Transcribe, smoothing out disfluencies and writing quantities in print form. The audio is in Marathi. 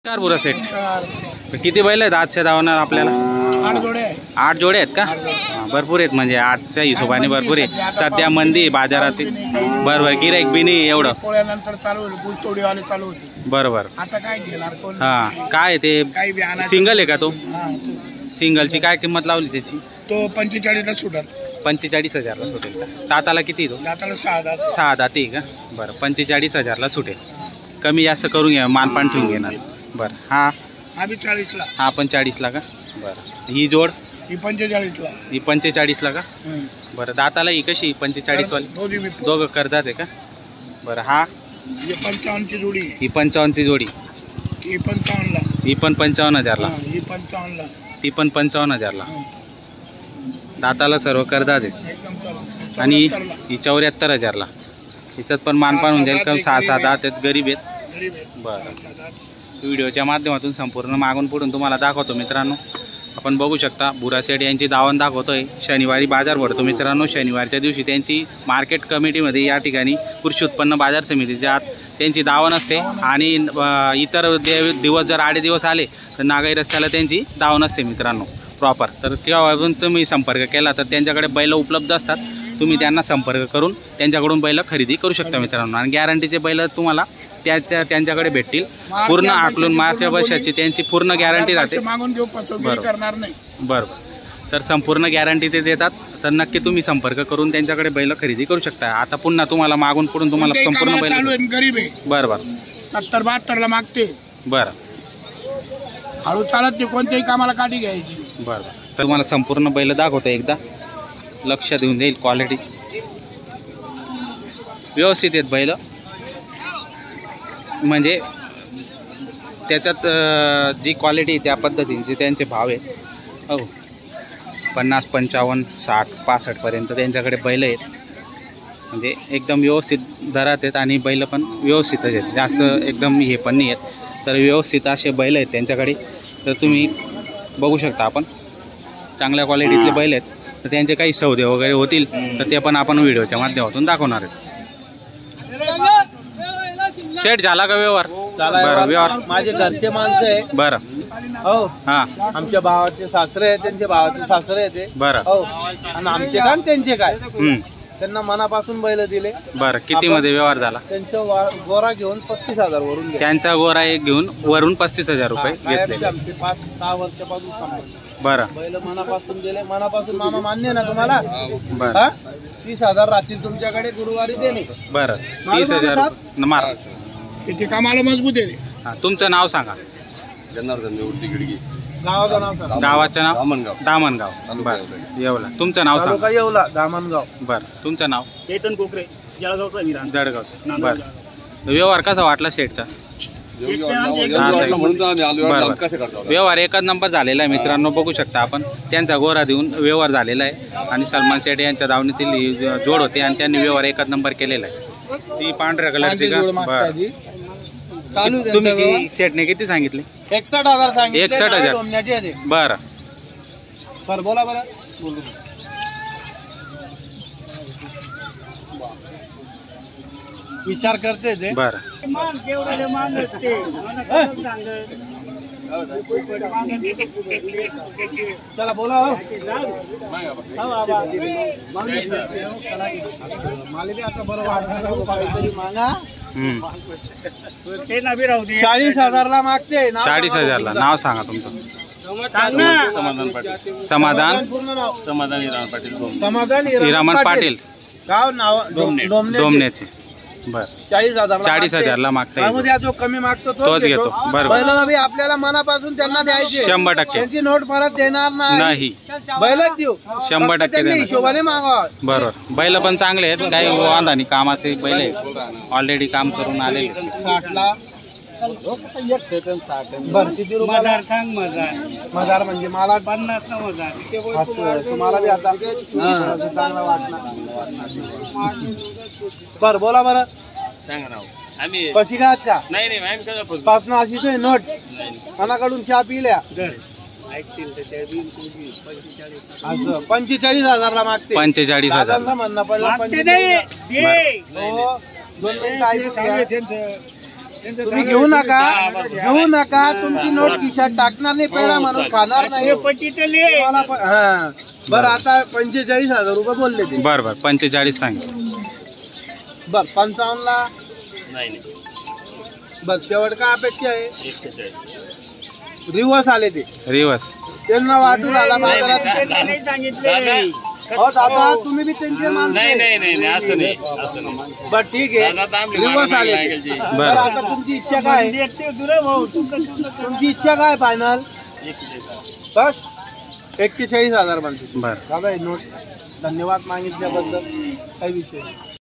कार बुरा सेट किती बैल आहेत आजच्या धावणार आपल्याला? 8 जोडे आहेत का? भरपूर आहेत, म्हणजे 8च्या हिशोबाने भरपूर आहे. सध्या मंदी बाजारात बरोबर, गिराईक बी नाही एवढं. पोळ्यानंतर चालू होईल, ऊसतोडीवाले चालू होते बरोबर. आता काय घेणार कोण? हा, काय ते सिंगल आहे का तो? सिंगलची काय किंमत लावली त्याची? तो 45ला सुटेल. 45,000ला सुटेल का? दाताला किती तो? दाताला 6 दात. 6 दाती का? बरं, 45,000ला सुटेल. कमी जास्त करून घ्या, मानपान ठेवून घेणार. बरं, हा बी 40ला. हा पण 40ला का? बरं, ही जोड ही 45ला. ही 45ला का? बरं, दाताला ही कशी 45 वाली? दोघं करतात आहे का? बरं, हा ही 55ची जोडी. ही 55ची जोडी. ही 55ला. ही पण 55,000ला. ही 55ला. ती पण 55,000ला. दाताला सर्व करतात आहे. एकदम आणि ही 74,000ला. हिच्यात पण मानपान होऊन जाईल का? 6-7 दात आहेत, गरीब आहेत. गरीब आहे. बरं, व्हिडिओच्या माध्यमातून संपूर्ण मागून पुढून तुम्हाला दाखवतो मित्रांनो. आपण बघू शकता बुरा सेठ यांची दावण दाखवतोय. शनिवारी बाजार भरतो मित्रांनो. शनिवारच्या दिवशी त्यांची मार्केट कमिटीमध्ये या ठिकाणी कृषी उत्पन्न बाजार समितीच्या आत त्यांची दावण असते. आणि इतर दिवस जर 8 दिवस आले तर नागाई रस्त्याला त्यांची दावण असते मित्रांनो प्रॉपर. तर केव्हा तुम्ही संपर्क केला तर त्यांच्याकडे बैल उपलब्ध असतात. तुम्ही त्यांना संपर्क करून त्यांच्याकडून बैल खरेदी करू शकता मित्रांनो. आणि गॅरंटीचे बैल तुम्हाला त्यांच्याकडे भेटतील. पूर्ण आकलून मागच्या वर्षाची त्यांची पूर्ण गॅरंटी राहते. करणार नाही. बरोबर, तर संपूर्ण गॅरंटी ते देतात. तर नक्की तुम्ही संपर्क करून त्यांच्याकडे बैल खरेदी करू शकता. आता पुन्हा तुम्हाला मागून पुढून तुम्हाला संपूर्ण बैल. गरीब आहे. बरोबर, 70-72ला मागते. बरं, हळू चालत ते कोणत्याही कामाला काठी घ्यायची. बरं, तर तुम्हाला संपूर्ण बैल दाखवतो. एकदा लक्ष देऊन देईल. क्वालिटी व्यवस्थित आहेत बैल, म्हणजे त्याच्यात जी क्वालिटी त्या पद्धतीचे त्यांचे भाव आहेत. हो, 50, 55, 60, 65पर्यंत त्यांच्याकडे बैल आहेत. म्हणजे एकदम व्यवस्थित दरात आहेत आणि बैल पण व्यवस्थितच आहेत. जास्त एकदम हे पण नाही आहेत. तर व्यवस्थित असे बैल आहेत त्यांच्याकडे. तर तुम्ही बघू शकता, आपण चांगल्या क्वालिटीतले बैल आहेत. तर त्यांचे काही सौदे वगैरे होतील तर ते पण आपण व्हिडिओच्या माध्यमातून दाखवणार आहेत. सेट झाला का व्यवहार? बरं, व्यवहार माझे घरचे माणसं आहे. बरं, हो, हा, आमच्या भावाचे सासरे आहे, त्यांच्या भावाचे सासरे आहे ते. बरं, हो, आणि आमचे काय आणि त्यांचे काय, त्यांना मनापासून बैल दिले. बरं, किती मध्ये व्यवहार झाला? त्यांचा गोरा घेऊन 35,000 वरून गेले. त्यांचा गोरा एक घेऊन वरून 35,000 रुपये घेतले. आमचे 5-6 वर्षापासून संपले. बरं, बैल मनापासून दिले. मनापासून मामा मान्य ना तुम्हाला? बरं, 30,000 राहतील तुमच्याकडे गुरुवारी देणे. बरं, 30,000 मार. किती कामाला मजबूत आहे. हा, तुमचं नाव सांगा. जनार्दन निवृत्ती गिडगी. गावाचं नाव सांगा. गावाचं नाव? दामणगाव. दामणगाव. बरं, येवला. तुमचं नाव सांगा. येवला, दामणगाव. बरं, तुमचं नाव? चैतन कोकरे, जळगावचा. जळगावचं. बरं, व्यवहार कसा वाटला शेठचा? व्यवहार एकच नंबर झालेला आहे मित्रांनो. बघू शकता आपण त्यांचा गोरा देऊन व्यवहार झालेला आहे. आणि सलमान सेठ यांच्या दावणीतील जोड होते आणि त्यांनी व्यवहार एकच नंबर केलेला आहे. ती पांढऱ्या कलरची का? बरं, तुम्ही सेठने किती सांगितले? 61,000 सांगितले. 61,000. बरं, बरं, बोला बरं. विचार करते ते. बरं, चला बोला. हो, आता बरं मागा. 40,000ला मागते. 40,000ला. नाव सांगा तुमचं. समाधान पाटील. समाधान? पूर्ण नाव समाधान हिरामण पाटील. समाधान हिरामण पाटील. गाव नाव डोमण्याचे. बरं, 40,000ला मागता येईल. जो कमी मागतो तोच घेतो. बरोबर, बैल बी आपल्याला मनापासून त्यांना द्यायचे. 100%. त्यांची नोट परत देणार नाही. बैलच देऊ 100% त्यांनी हिशोबाने मागावा. बरोबर, बैल पण चांगले आहेत. काही वांधा नाही. कामाचे बैल आहेत, ऑलरेडी काम करून आलेले. 60ला. 1 बरं, किती रुपयाला सांग. मजार म्हणजे मला 50 हजार. असं तुम्हाला बी आता चांगला वाटणार. बरं, बोला बरं. सांगा नाव. आम्ही कशी काय का? नाही नाही आम्ही कसं पाचनं अशी तो नोट मनाकडून चहा पिल्या. ऐकतील तर त्या बिल 45. 45,000ला मागते. 45,000 दादांचं म्हणणं पडलं 45,000. हो, 2 मिनिटं ऐकून घ्या. तुम्ही घेऊ नका तुमची नोट खिशात टाकणार नाही पेढा म्हणून खाणार नाही तुम्हाला हा बरं आता 45,000 रुपये बोलले ते बरं बरं 45 सांगितलं. बर 55 ला नाही बघ शेवट काय अपेक्षा आहे 41. रिवर्स आले ते रिवर्स त्यांना वाटून आला बाजारात दादा, हो दादा तुम्ही बी त्यांचे माणसं नाही आहे. नाही नाही नाही, असं नाही असं नाही. बर ठीक आहे दादा, आमली रिवर्स आले मागायला ते. लागेल. बरं आता तुमची इच्छा काय तुमची इच्छा काय फायनल 41. बस 41,000 म्हणते बरं दादा हे नोट धन्यवाद मागितल्याबद्दल काही विषय नाही.